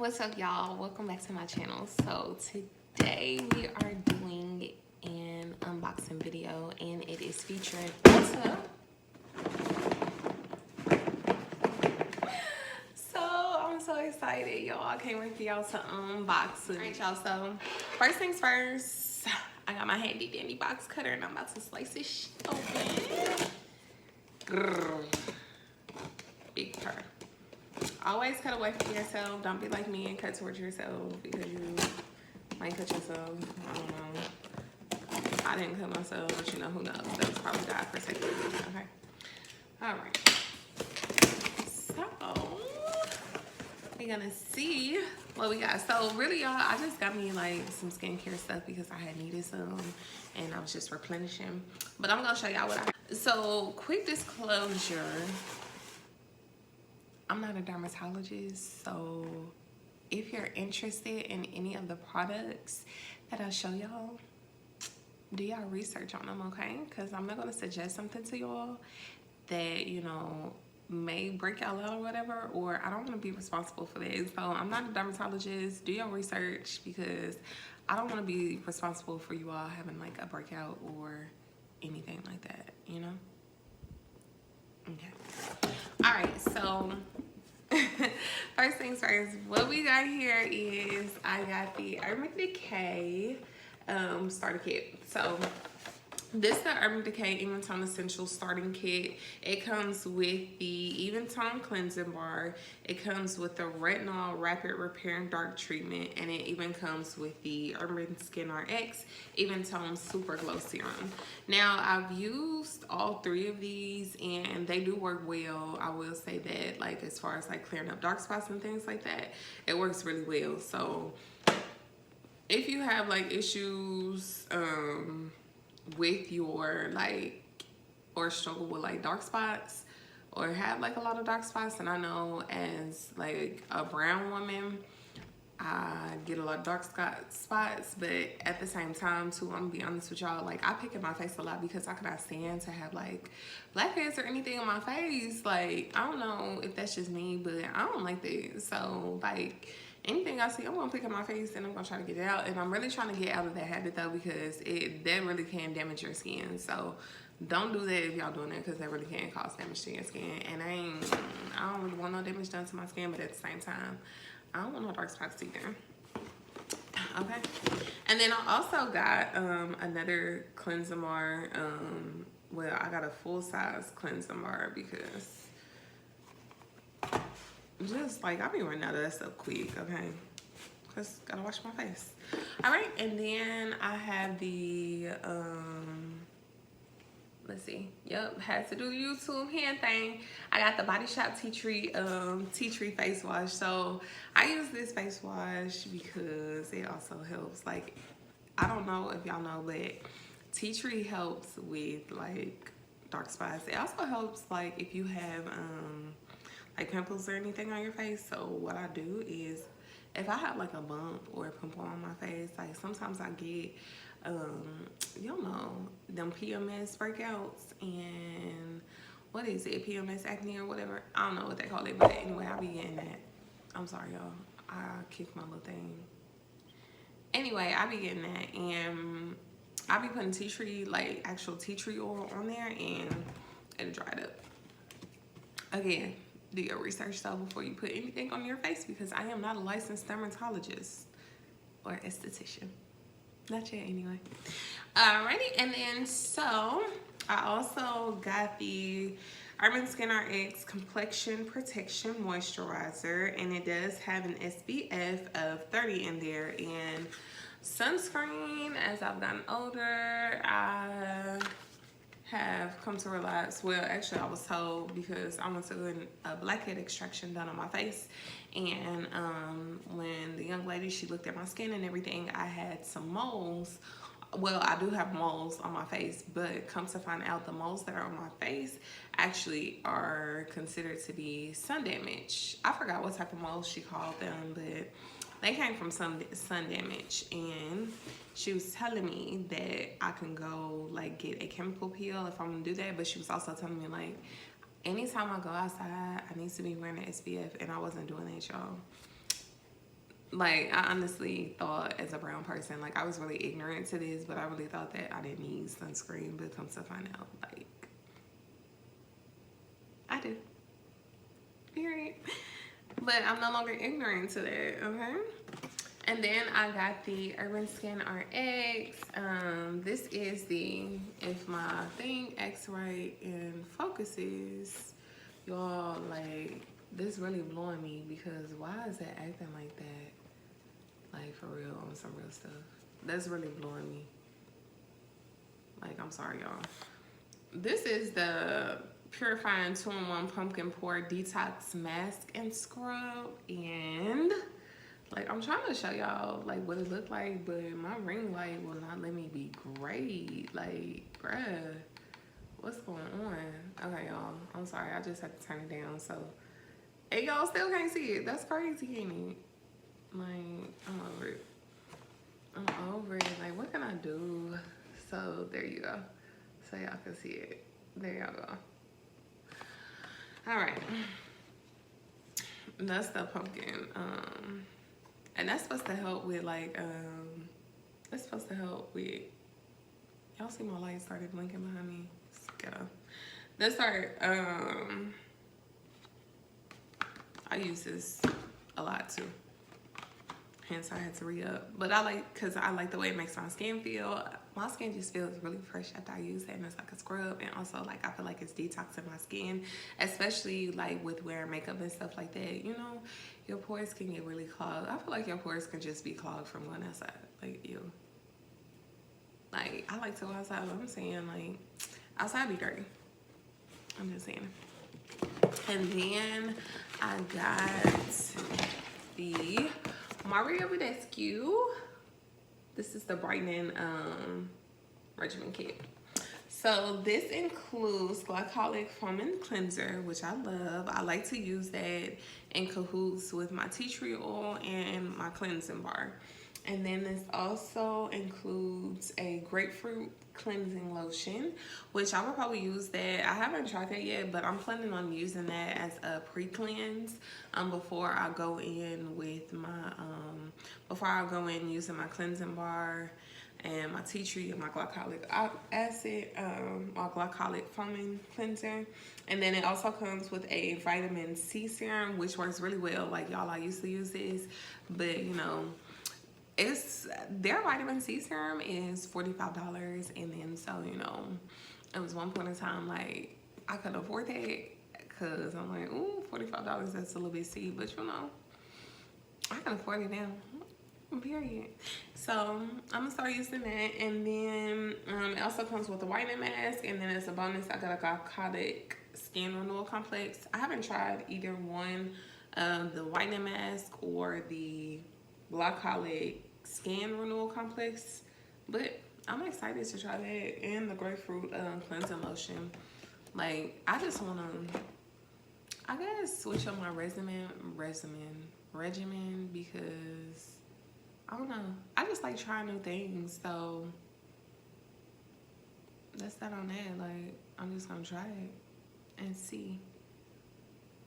What's up, y'all? Welcome back to my channel. So today we are doing an unboxing video, and it is featuring Ulta. So I'm so excited, y'all. I can't wait for y'all to unbox it. Alright, y'all, so first things first, I got my handy dandy box cutter and I'm about to slice this open. Grrr. Big purr. Always cut away from yourself. Don't be like me and cut towards yourself because you might cut yourself. I don't know. I didn't cut myself, but you know, who knows? That was probably God protecting me. Okay. All right. So we're gonna see what we got. So really, y'all, I just got me like some skincare stuff because I had needed some and I was just replenishing. But I'm gonna show y'all what I have. So quick disclosure. I'm not a dermatologist, so if you're interested in any of the products that I show y'all, do y'all research on them, okay? Because I'm not going to suggest something to y'all that, you know, may break y'all out or whatever, or I don't want to be responsible for that. So I'm not a dermatologist. Do your research because I don't want to be responsible for you all having like a breakout or anything like that, you know? Okay. All right, so first things first, what we got here is I got the Urban Decay starter kit. So this is the Urban Decay Even Tone Essential Starting Kit. It comes with the Even Tone Cleansing Bar. It comes with the Retinol Rapid Repair and Dark Treatment. And it even comes with the Urban Skin RX Even Tone Super Glow Serum. Now, I've used all three of these and they do work well. I will say that, like, as far as like clearing up dark spots and things like that, it works really well. So if you have like issues, with your like, or struggle with like dark spots or have like a lot of dark spots, and I know as like a brown woman I get a lot of dark spots, but at the same time too, I'm gonna be honest with y'all, like I pick at my face a lot because I cannot stand to have like blackheads or anything on my face. Like I don't know if that's just me, but I don't like that. So like anything I see, I'm gonna pick up my face and I'm gonna try to get it out. And I'm really trying to get out of that habit though, because that really can damage your skin. So don't do that if y'all doing it, because that really can cause damage to your skin. And I don't really want no damage done to my skin, but at the same time, I don't want no dark spots either. Okay. And then I also got another cleansing bar. Well, I got a full-size cleansing bar because just like I be running out of that stuff quick, okay? Cause gotta wash my face. All right, and then I have the let's see. Yep, had to do the YouTube hand thing. I got the Body Shop Tea Tree face wash. So I use this face wash because it also helps. Like, I don't know if y'all know, but tea tree helps with like dark spots. It also helps like if you have like pimples or anything on your face. So what I do is if I have like a bump or a pimple on my face, like sometimes I get you know, them PMS breakouts and what is it, PMS acne or whatever, I don't know what they call it, but anyway, I be getting that. I'm sorry, y'all, I kicked my little thing. Anyway, I be getting that, and I be putting tea tree, like actual tea tree oil on there, and it'll dry it up. Again, do your research though before you put anything on your face, because I am not a licensed dermatologist or esthetician. Not yet, anyway. Alrighty, and then so I also got the Urban Skin RX Complexion Protection Moisturizer, and it does have an SPF of 30 in there. And sunscreen, as I've gotten older, I have come to realize, well, actually I was told because I went to get a blackhead extraction done on my face, and when the young lady, she looked at my skin and everything, I had some moles. Well, I do have moles on my face, but come to find out, the moles that are on my face actually are considered to be sun damage. I forgot what type of moles she called them, but they came from sun damage. And she was telling me that I can go like get a chemical peel if I'm gonna do that, but she was also telling me like anytime I go outside, I need to be wearing an SPF, and I wasn't doing that, y'all. Like, I honestly thought as a brown person, like, I was really ignorant to this, but I really thought that I didn't need sunscreen, but come to find out, like, I do. Period. But I'm no longer ignorant to that, okay? And then I got the Urban Skin RX. This is the, if my thing acts right and focuses, y'all, like, this really blowing me because why is it acting like that? Like, for real, on some real stuff. That's really blowing me. Like, I'm sorry, y'all. This is the Purifying 2-in-1 Pumpkin Pore Detox Mask and Scrub. And, like, I'm trying to show y'all, like, what it looked like, but my ring light will not let me be great. Like, bruh, what's going on? Okay, y'all, I'm sorry. I just had to turn it down, so. And y'all still can't see it. That's crazy, ain't it? Like, I'm over it. I'm over it. Like, what can I do? So, there you go. So y'all can see it. There y'all go. All right. That's the pumpkin. And that's supposed to help with, like, that's supposed to help with, y'all see my light started blinking behind me? Yeah. That's our, I use this a lot too. Hence I had to re-up. But I like, cause I like the way it makes my skin feel. My skin just feels really fresh after I use it, and it's like a scrub. And also, like, I feel like it's detoxing my skin, especially like with wearing makeup and stuff like that. You know, your pores can get really clogged. I feel like your pores can just be clogged from going outside. Like, ew. Like, I like to go outside, but I'm saying, like, outside be dirty. I'm just saying. And then I got the BADESCU. This is the Brightening Regimen Kit. So this includes glycolic foaming cleanser, which I love. I like to use that in cahoots with my tea tree oil and my cleansing bar. And then this also includes a grapefruit cleansing lotion, which I will probably use that. I haven't tried that yet, but I'm planning on using that as a pre-cleanse before I go in with my using my cleansing bar and my tea tree and my glycolic acid, my glycolic foaming cleanser. And then it also comes with a vitamin C serum, which works really well. Like, y'all, I used to use this, but you know, their vitamin C serum is $45, and then so, you know, it was one point in time like I couldn't afford that because I'm like, ooh, $45, that's a little bit steep, but you know, I can afford it now. Period. So I'm gonna start using that, and then it also comes with a whitening mask, and then as a bonus, I got a glycolic skin renewal complex. I haven't tried either one, the whitening mask or the glycolic skin renewal complex, but I'm excited to try that, and the grapefruit cleansing lotion. Like, I just wanna, I guess, switch up my regimen because I don't know, I just like trying new things. So that's that on that. Like, I'm just gonna try it and see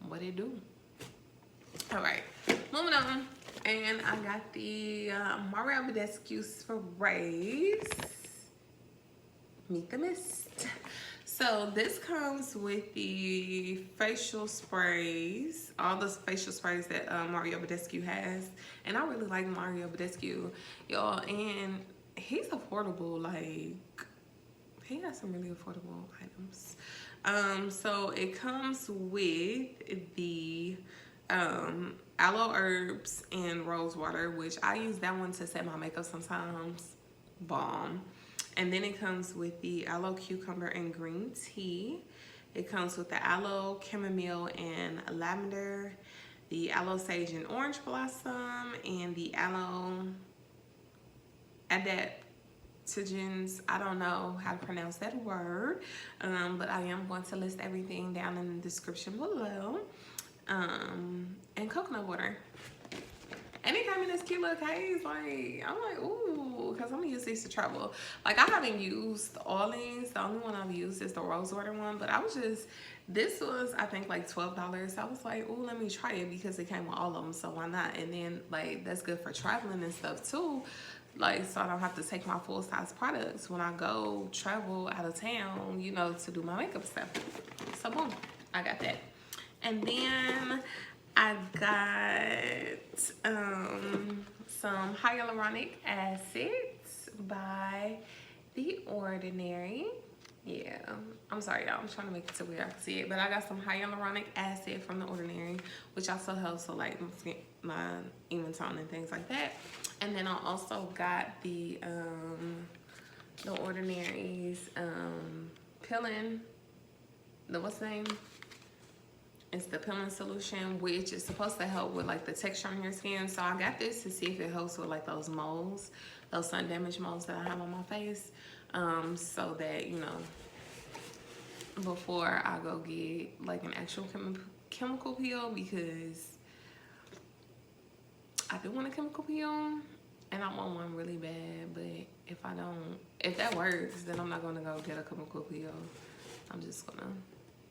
what it do. All right, moving on. And I got the BADESCU sprays. Meet the Mist. So this comes with the facial sprays, all the facial sprays that BADESCU has. And I really like BADESCU, y'all. And he's affordable. Like, he has some really affordable items. So it comes with the aloe herbs and rose water, which I use that one to set my makeup sometimes. Bomb. And then it comes with the aloe cucumber and green tea. It comes with the aloe chamomile and lavender, the aloe sage and orange blossom, and the aloe adaptogens. I don't know how to pronounce that word, but I am going to list everything down in the description below. And coconut water. And it came in this cute little case. Like, I'm like, ooh, because I'm gonna use these to travel. Like, I haven't used all these. The only one I've used is the rose water one, but this was, I think, like $12. I was like, oh, let me try it because it came with all of them, so why not? And then, like, that's good for traveling and stuff too. Like, so I don't have to take my full-size products when I go travel out of town, you know, to do my makeup stuff. So, boom, I got that. And then I got some hyaluronic acids by The Ordinary. Yeah, I'm sorry, y'all. I'm trying to make it to where I can see it. But I got some hyaluronic acid from The Ordinary, which also helps with, like, my even tone and things like that. And then I also got the Ordinary's peeling, what's the name? It's the peeling solution, which is supposed to help with, like, the texture on your skin. So I got this to see if it helps with, like, those moles, those sun damage moles that I have on my face. So that, you know, before I go get, like, an actual chemical peel, because I do want a chemical peel and I want one really bad. But if that works, then I'm not gonna go get a chemical peel. I'm just gonna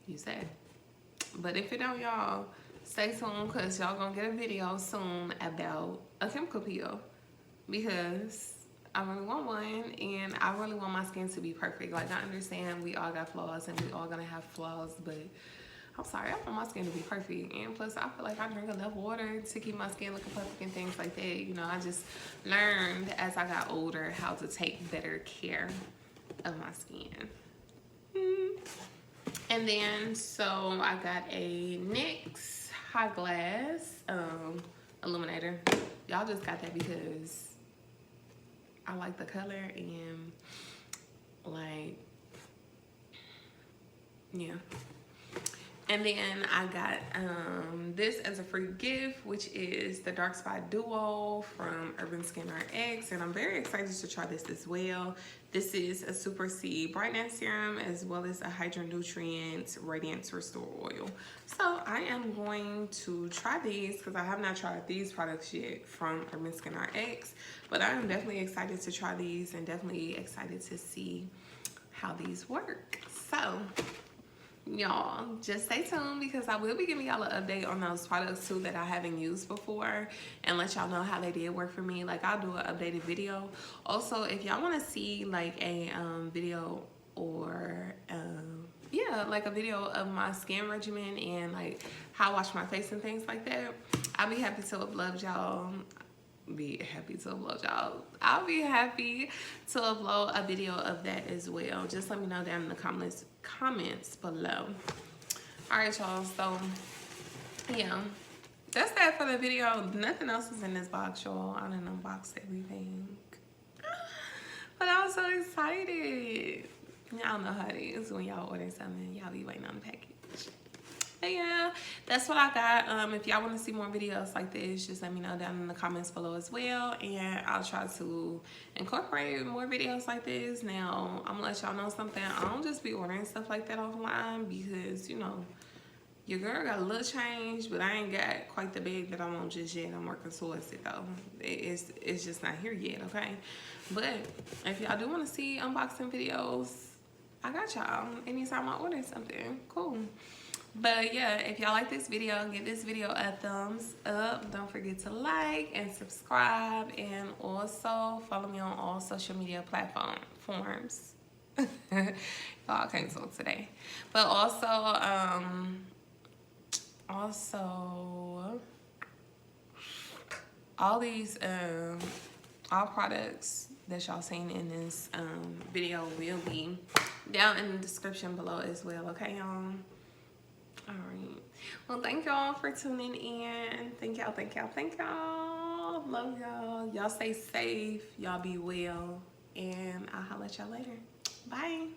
use that. But if it don't, y'all, stay tuned, because y'all gonna get a video soon about a chemical peel, because I really want one, and I really want my skin to be perfect. Like, I understand we all got flaws and we all gonna have flaws, but I'm sorry, I want my skin to be perfect. And plus, I feel like I drink enough water to keep my skin looking perfect and things like that. You know, I just learned as I got older how to take better care of my skin. And then, so I got a NYX High Glass Illuminator. Y'all just got that because I like the color and, like, yeah. And then I got this as a free gift, which is the Dark Spot Duo from Urban Skin RX, and I'm very excited to try this as well. This is a Super C Brightening Serum, as well as a Hydra Nutrient Radiance Restore Oil. So I am going to try these, because I have not tried these products yet from Urban Skin RX, but I am definitely excited to try these and definitely excited to see how these work. So y'all, just stay tuned, because I will be giving y'all an update on those products too that I haven't used before, and let y'all know how they did work for me. Like, I'll do an updated video. Also, if y'all want to see, like, a video, or yeah, like a video of my skin regimen and, like, how I wash my face and things like that, I'll be happy to upload y'all. I'll be happy to upload a video of that as well. Just let me know down in the comments below. All right, y'all, so yeah, that's that for the video. Nothing else is in this box, y'all. I didn't unbox everything, but I was so excited. Y'all know how it is when y'all order something, y'all be waiting on the package. But yeah, that's what I got. If y'all want to see more videos like this, just let me know down in the comments below as well, and I'll try to incorporate more videos like this. Now, I'm gonna let y'all know something. I don't just be ordering stuff like that offline, because, you know, your girl got a little change, but I ain't got quite the bag that I want just yet. I'm working towards it though. It's just not here yet, okay? But if y'all do want to see unboxing videos, I got y'all anytime I order something. Cool. But yeah, if y'all like this video, give this video a thumbs up. Don't forget to like and subscribe, and also follow me on all social media platforms. Y'all can't talk today. But also all these all products that y'all seen in this video will be down in the description below as well, okay, y'all? All right, well, thank y'all for tuning in. Thank y'all. Love y'all. Y'all stay safe, y'all be well, and I'll holler at y'all later. Bye.